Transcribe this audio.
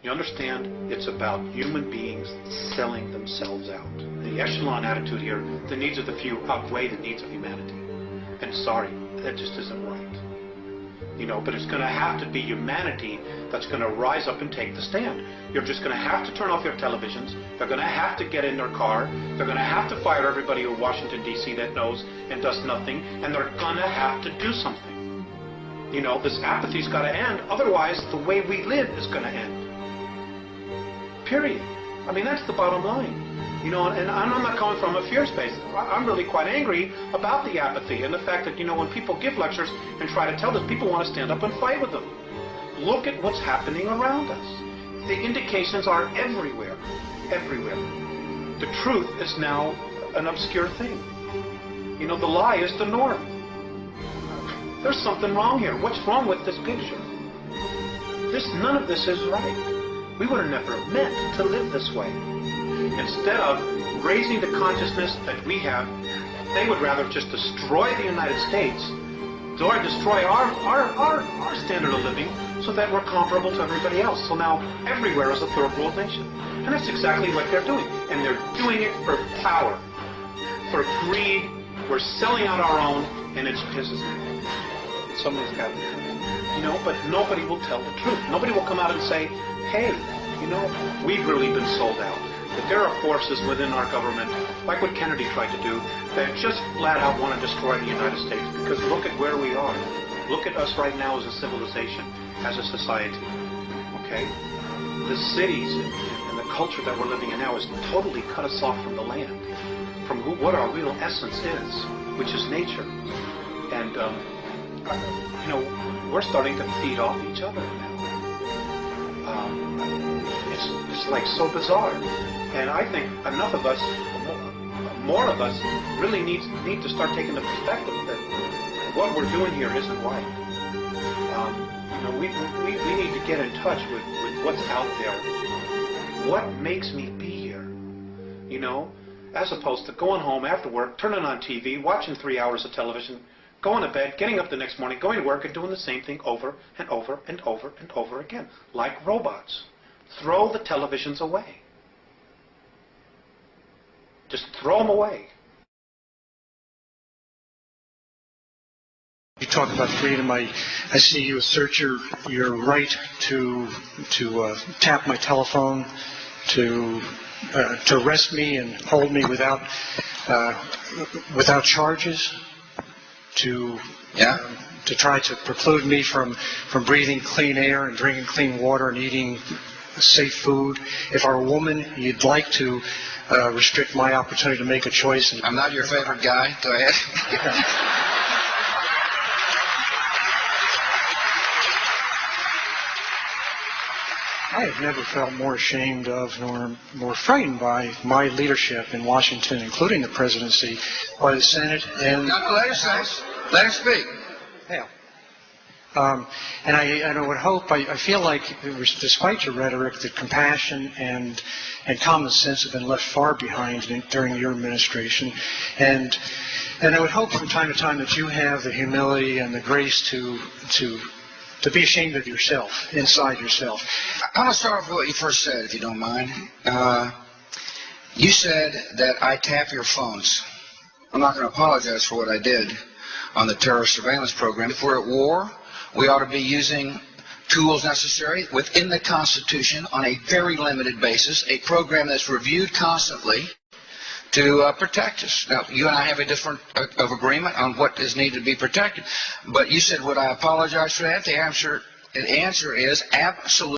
You understand? It's about human beings selling themselves out. The echelon attitude here, the needs of the few outweigh the needs of humanity. And sorry, that just isn't right. But it's going to have to be humanity that's going to rise up and take the stand. You're just going to have to turn off your televisions. They're going to have to get in their car. They're going to have to fire everybody in Washington, D.C. that knows and does nothing. And they're going to have to do something. This apathy's got to end. Otherwise, the way we live is going to end. Period. That's the bottom line. And I'm not coming from a fear space. I'm really quite angry about the apathy and the fact that, when people give lectures and try to tell us, people want to stand up and fight with them. Look at what's happening around us. The indications are everywhere. Everywhere. The truth is now an obscure thing. The lie is the norm. There's something wrong here. What's wrong with this picture? None of this is right. We would have never meant to live this way. Instead of raising the consciousness that we have, they would rather just destroy the United States, or destroy our standard of living so that we're comparable to everybody else. So now everywhere is a third world nation. And that's exactly what they're doing. And they're doing it for power, for greed. We're selling out our own, and it pisses me off. Somebody's got it. But nobody will tell the truth. Nobody will come out and say, hey, we've really been sold out. That there are forces within our government, like what Kennedy tried to do, that just flat out want to destroy the United States. Because look at where we are. Look at us right now as a civilization, as a society. Okay? The cities and the culture that we're living in now has totally cut us off from the land, from what our real essence is, which is nature. And, we're starting to feed off each other now. It's like so bizarre. And I think enough of us, more of us, really need to start taking the perspective that what we're doing here isn't right. We need to get in touch with what's out there. What makes me be here? As opposed to going home after work, turning on TV, watching 3 hours of television, going to bed, getting up the next morning, going to work, and doing the same thing over and over and over and over again, like robots. Throw the televisions away. Just throw them away. You talk about freedom. I see you assert your right to tap my telephone, to arrest me and hold me without charges, to try to preclude me from breathing clean air and drinking clean water and eating safe food. If I'm a woman, you'd like to restrict my opportunity to make a choice. I'm not your favorite guy. Go ahead. I have never felt more ashamed of nor more frightened by my leadership in Washington, including the presidency, by the Senate and... Let her speak. Yeah. And I would hope, I feel like, despite your rhetoric, that compassion and common sense have been left far behind during your administration. And I would hope from time to time that you have the humility and the grace to be ashamed of yourself, inside yourself. I want to start off with what you first said, if you don't mind. You said that I tap your phones. I'm not going to apologize for what I did on the terrorist surveillance program. If we're at war, we ought to be using tools necessary within the Constitution on a very limited basis, a program that's reviewed constantly to protect us. Now, you and I have a different of agreement on what is needed to be protected, but you said, would I apologize for that? The answer is absolutely.